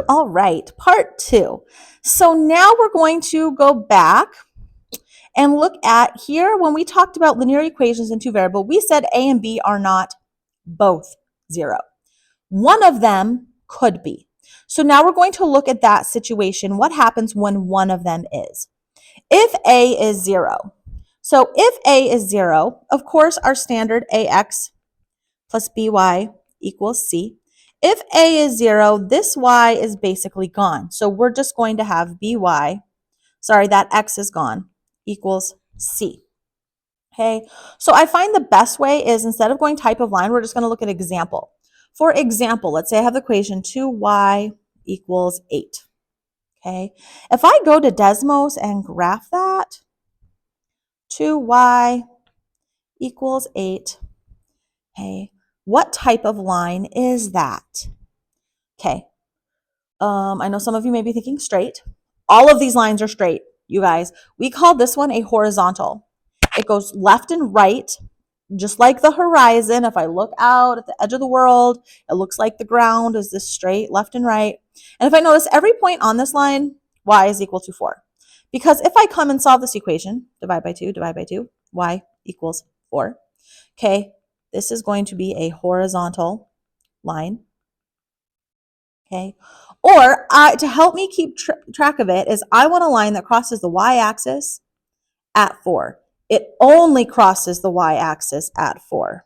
All right, part 2. So now we're going to go back and look at here when we talked about linear equations in two variable, we said A and B are not both 0. One of them could be. So now we're going to look at that situation. What happens when one of them is? If A is 0. So if A is 0, of course, our standard AX plus BY equals C. If A is 0, this Y is basically gone. So we're just going to have BY, that X is gone, equals C. Okay, so I find the best way is instead of going type of line, we're just going to look at example. For example, let's say I have the equation 2y equals 8. Okay, if I go to Desmos and graph that, 2y equals 8. Okay, what type of line is that? Okay, I know some of you may be thinking straight. All of these lines are straight, you guys. We call this one a horizontal. It goes left and right, just like the horizon. If I look out at the edge of the world, it looks like the ground is this straight left and right. And if I notice every point on this line, y is equal to 4. Because if I come and solve this equation, divide by 2, y equals 4. Okay, this is going to be a horizontal line. Okay, or to help me keep track of it is I want a line that crosses the y-axis at 4. It only crosses the y-axis at 4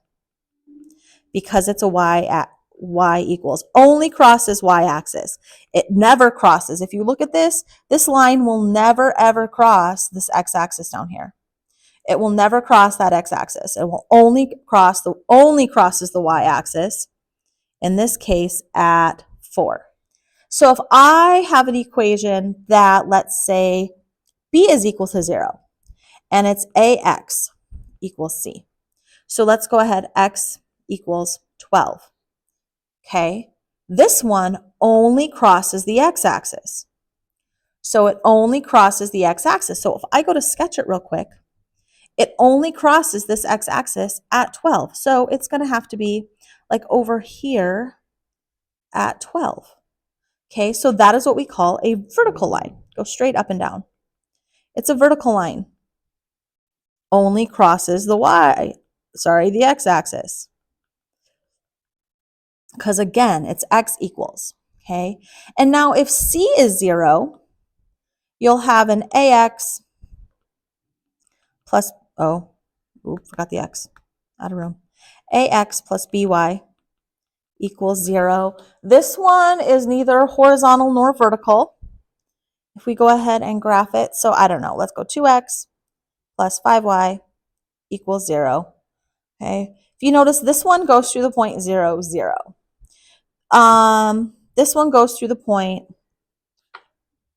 because it's a y equals, only crosses y-axis. It never crosses. If you look at this line will never ever cross this x-axis down here. It will never cross that x-axis. It will only crosses the y-axis, in this case at 4. So if I have an equation that, let's say, b is equal to 0, and it's ax equals c. So let's go ahead, x equals 12. Okay, this one only crosses the x-axis. So it only crosses the x-axis. So if I go to sketch it real quick, it only crosses this x-axis at 12. So it's going to have to be like over here at 12. Okay, so that is what we call a vertical line. Go straight up and down. It's a vertical line. Only crosses the the x-axis. Because again, it's x equals. Okay, and now if c is 0, you'll have an ax plus, forgot the x, out of room. Ax plus by equals 0. This one is neither horizontal nor vertical. If we go ahead and graph it, so I don't know, let's go 2x plus 5y equals 0. Okay, if you notice, this one goes through the point 0, 0. This one goes through the point,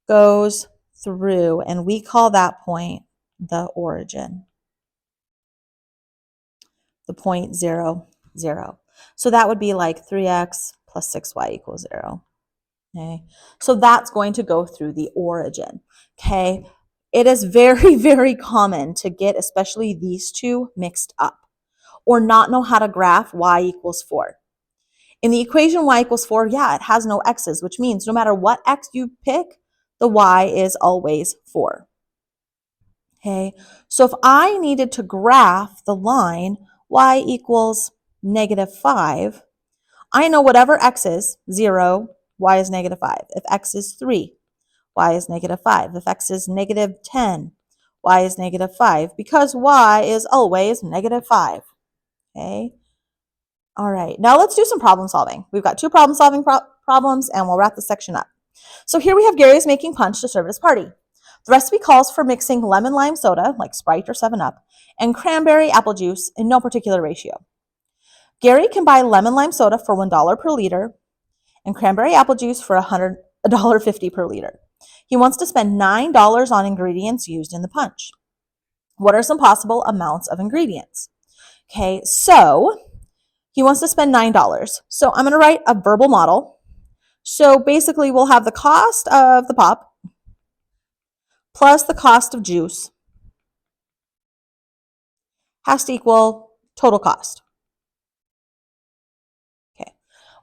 and we call that point the origin. The point 0, 0. So that would be like 3x plus 6y equals 0. Okay, so that's going to go through the origin. Okay, it is very, very common to get especially these two mixed up or not know how to graph y equals 4. In the equation y equals 4, yeah, it has no x's, which means no matter what x you pick, the y is always 4. Okay, so if I needed to graph the line y equals -5, I know whatever x is, 0, y is -5. If x is 3, y is -5. If x is -10, y is -5, because y is always -5. Okay, all right, now let's do some problem solving. We've got two problem solving problems, and we'll wrap this section up. So here we have Gary is making punch to serve at his party. The recipe calls for mixing lemon lime soda, like Sprite or 7-Up, and cranberry apple juice in no particular ratio. Gary can buy lemon lime soda for $1 per liter and cranberry apple juice for $1.50 per liter. He wants to spend $9 on ingredients used in the punch. What are some possible amounts of ingredients? Okay, so he wants to spend $9. So I'm going to write a verbal model. So basically we'll have the cost of the pop plus the cost of juice has to equal total cost. Okay.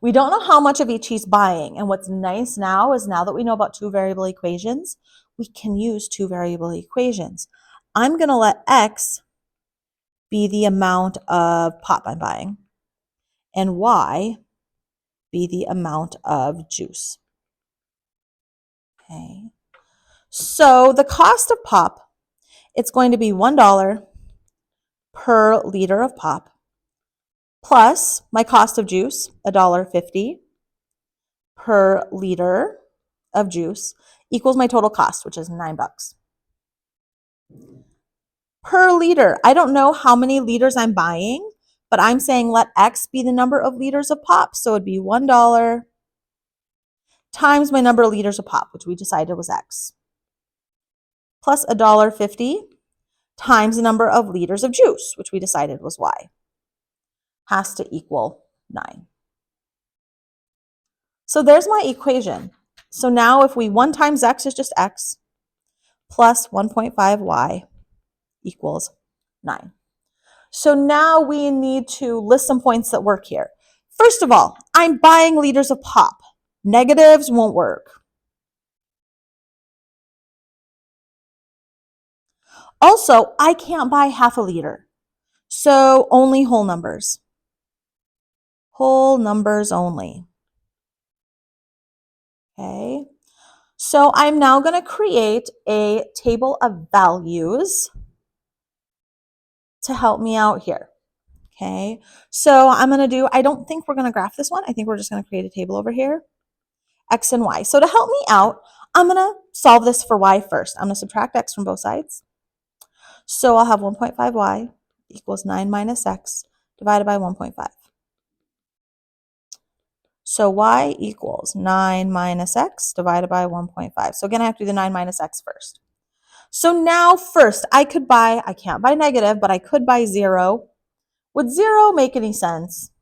We don't know how much of each he's buying. And what's nice now is now that we know about two variable equations, we can use two variable equations. I'm going to let X be the amount of pop I'm buying and Y be the amount of juice. Okay. So the cost of pop, it's going to be $1 per liter of pop plus my cost of juice, $1.50 per liter of juice equals my total cost, which is $9. Per liter, I don't know how many liters I'm buying, but I'm saying let X be the number of liters of pop. So it'd be $1 times my number of liters of pop, which we decided was X, plus $1.50 times the number of liters of juice, which we decided was Y, has to equal 9. So there's my equation. So now if we 1 times X is just X, plus 1.5Y equals 9. So now we need to list some points that work here. First of all, I'm buying liters of pop. Negatives won't work. Also, I can't buy half a liter. So only whole numbers. Whole numbers only. Okay. So I'm now going to create a table of values to help me out here. Okay. So I'm going to do, I don't think we're going to graph this one. I think we're just going to create a table over here. X and Y. So to help me out, I'm going to solve this for Y first. I'm going to subtract X from both sides. So I'll have 1.5Y equals 9 minus X divided by 1.5. So Y equals 9 minus X divided by 1.5. So again, I have to do the 9 minus X first. So now first, I can't buy negative, but I could buy 0. Would 0 make any sense?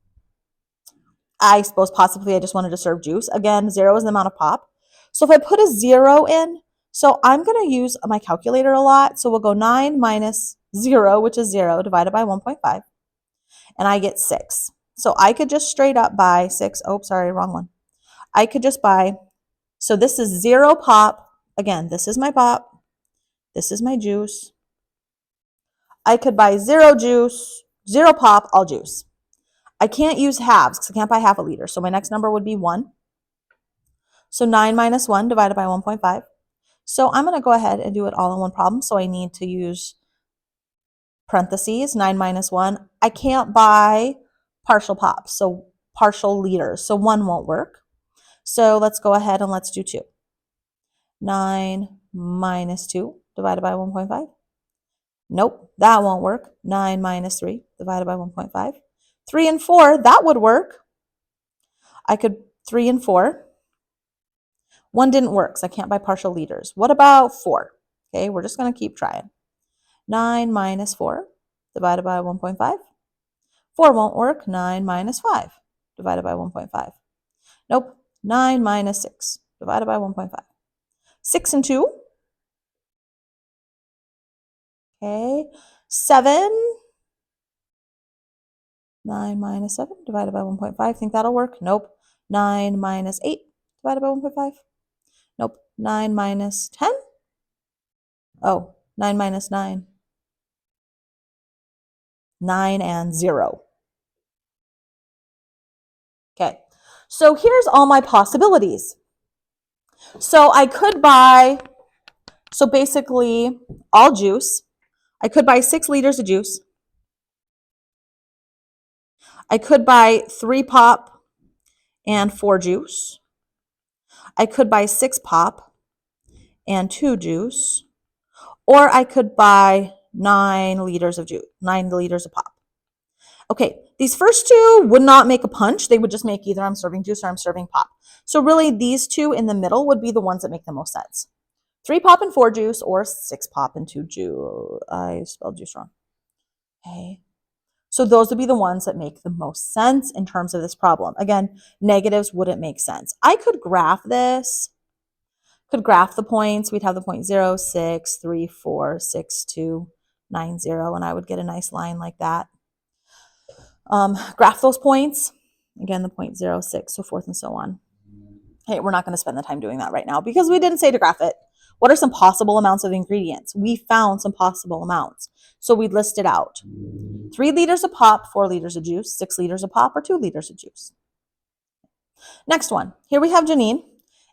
I suppose possibly I just wanted to serve juice. Again, 0 is the amount of pop. So if I put a 0 in, so I'm going to use my calculator a lot. So we'll go 9 minus 0, which is 0, divided by 1.5. And I get 6. So I could just straight up buy 6. Oh, sorry, wrong one. I could just buy, so this is 0 pop. Again, this is my pop. This is my juice. I could buy 0 juice, 0 pop, all juice. I can't use halves because I can't buy half a liter. So my next number would be 1. So 9 minus 1 divided by 1.5. So I'm going to go ahead and do it all in one problem. So I need to use parentheses, 9 minus 1. I can't buy partial pops, so partial liters. So 1 won't work. So let's go ahead and let's do 2. 9 minus 2 divided by 1.5. Nope, that won't work. 9 minus 3 divided by 1.5. 3 and 4, that would work. I could 3 and 4. 1 didn't work, so I can't buy partial liters. What about 4? Okay, we're just going to keep trying. 9 minus 4 divided by 1.5. 4 won't work. 9 minus 5 divided by 1.5. Nope. 9 minus 6 divided by 1.5. 6 and 2. Okay. 7. 9 minus 7 divided by 1.5. Think that'll work? Nope. 9 minus 8 divided by 1.5. Nope. 9 minus 10. Oh, 9 minus 9. 9 and 0. Okay. So here's all my possibilities. So I could buy, so basically all juice. I could buy 6 liters of juice. I could buy 3 pop and 4 juice. I could buy 6 pop and 2 juice. Or I could buy 9 liters of juice, 9 liters of pop. Okay, these first two would not make a punch. They would just make either I'm serving juice or I'm serving pop. So really these two in the middle would be the ones that make the most sense. 3 pop and 4 juice or 6 pop and 2 juice. I spelled juice wrong. Okay. So those would be the ones that make the most sense in terms of this problem. Again, negatives wouldn't make sense. I could graph this, could graph the points. We'd have the point 0, 6, 3, 4, 6, 2, 9, 0, and I would get a nice line like that. Graph those points. Again, the 0.06, so forth and so on. Hey, we're not going to spend the time doing that right now because we didn't say to graph it. What are some possible amounts of ingredients? We found some possible amounts. So we listed out 3 liters of pop, 4 liters of juice, 6 liters of pop, or 2 liters of juice. Next one. Here we have Janine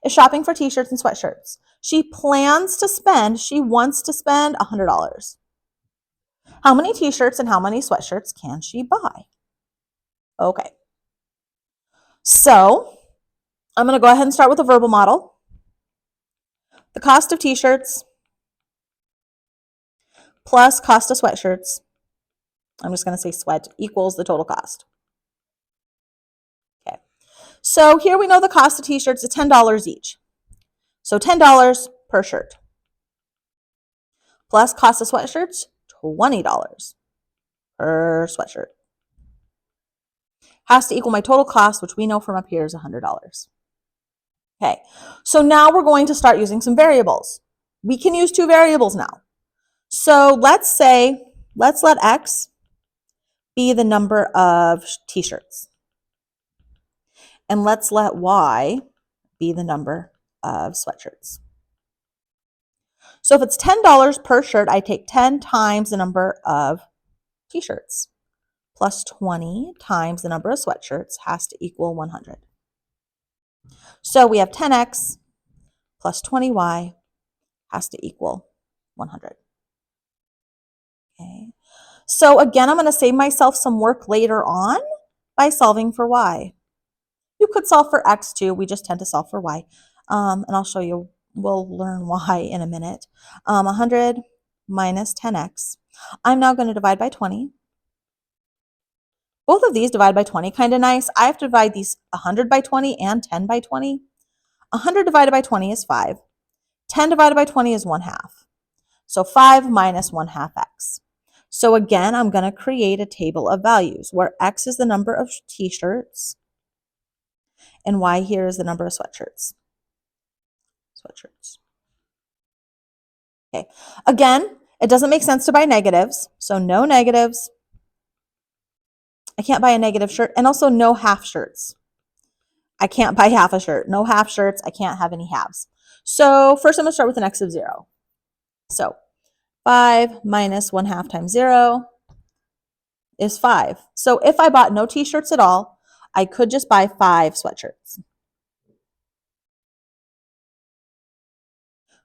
is shopping for t-shirts and sweatshirts. She wants to spend $100. How many t-shirts and how many sweatshirts can she buy? Okay. So I'm going to go ahead and start with a verbal model. The cost of t-shirts plus cost of sweatshirts, I'm just going to say sweat, equals the total cost. Okay. So here we know the cost of t-shirts is $10 each. So $10 per shirt. Plus cost of sweatshirts, $20 per sweatshirt. Has to equal my total cost, which we know from up here is $100. Okay, so now we're going to start using some variables. We can use 2 variables now. So let's let X be the number of t-shirts. And let's let Y be the number of sweatshirts. So if it's $10 per shirt, I take 10 times the number of t-shirts plus 20 times the number of sweatshirts has to equal 100. So we have 10x plus 20y has to equal 100. Okay. So again, I'm going to save myself some work later on by solving for y. You could solve for x too. We just tend to solve for y. And I'll show you, we'll learn y in a minute. 100 minus 10x. I'm now going to divide by 20. Both of these divide by 20, kind of nice. I have to divide these 100 by 20 and 10 by 20. 100 divided by 20 is 5. 10 divided by 20 is 1/2. So 5 minus 1/2 x. So again, I'm going to create a table of values where x is the number of t-shirts and y here is the number of sweatshirts. Okay. Again, it doesn't make sense to buy negatives, so no negatives. I can't buy a negative shirt, and also no half shirts. I can't buy half a shirt. No half shirts. I can't have any halves. So first I'm going to start with an x of 0. So 5 minus 1/2 times 0 is 5. So if I bought no t-shirts at all, I could just buy 5 sweatshirts.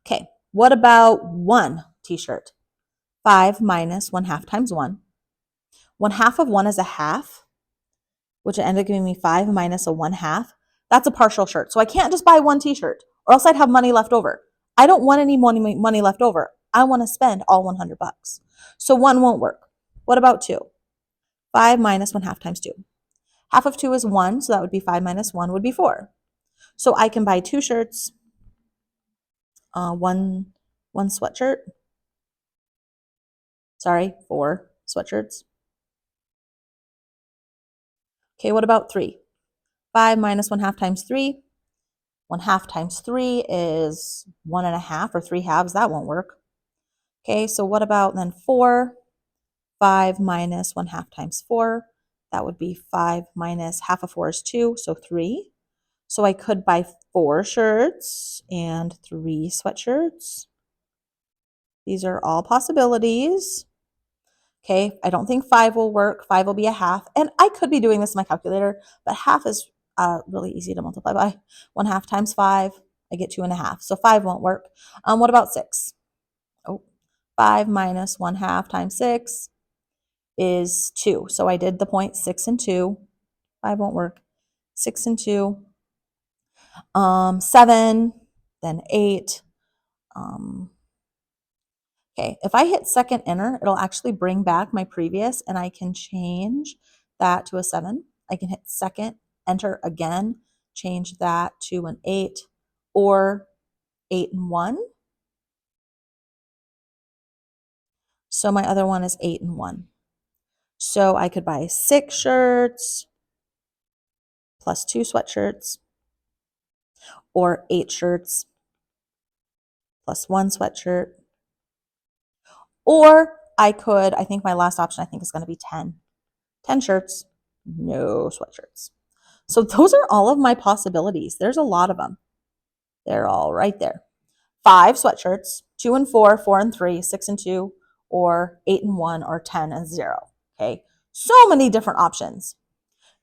Okay, what about 1 t-shirt? 5 minus 1/2 times 1. 1/2 of 1 is a half, which ended up giving me 5 minus a 1/2. That's a partial shirt. So I can't just buy 1 t-shirt or else I'd have money left over. I don't want any money left over. I want to spend all 100 bucks. So 1 won't work. What about 2? 5 minus 1/2 times 2. Half of 2 is 1, so that would be 5 minus 1 would be 4. So I can buy 2 shirts, one sweatshirt. Sorry, 4 sweatshirts. Okay, what about 3? 5 minus 1/2 times 3. 1/2 times 3 is 1.5 or 3 halves. That won't work. Okay, so what about then 4? 5 minus 1/2 times 4. That would be 5 minus half of 4 is 2, so 3. So I could buy 4 shirts and 3 sweatshirts. These are all possibilities. Okay, I don't think 5 will work. 5 will be a half. And I could be doing this in my calculator, but half is really easy to multiply by. 1/2 times 5, I get 2.5. So 5 won't work. What about 6? Oh, 5 minus 1/2 times 6 is 2. So I did the point 6 and 2. 5 won't work. 6 and 2. 7, then 8. Okay, if I hit second enter, it'll actually bring back my previous and I can change that to a 7. I can hit second, enter again, change that to an 8 or 8 and 1. So my other one is 8 and 1. So I could buy 6 shirts plus 2 sweatshirts or 8 shirts plus 1 sweatshirt. Or I could, I think my last option I think is going to be 10. 10 shirts, no sweatshirts. So those are all of my possibilities. There's a lot of them. They're all right there. 5 sweatshirts, 2 and 4, 4 and 3, 6 and 2, or 8 and 1, or 10 and 0. Okay, so many different options.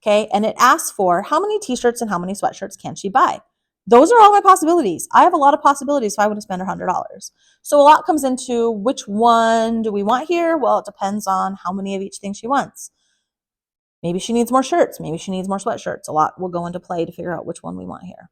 Okay, and it asks for how many t-shirts and how many sweatshirts can she buy. Those are all my possibilities. I have a lot of possibilities if I want to spend $100. So a lot comes into which one do we want here? Well, it depends on how many of each thing she wants. Maybe she needs more shirts. Maybe she needs more sweatshirts. A lot will go into play to figure out which one we want here.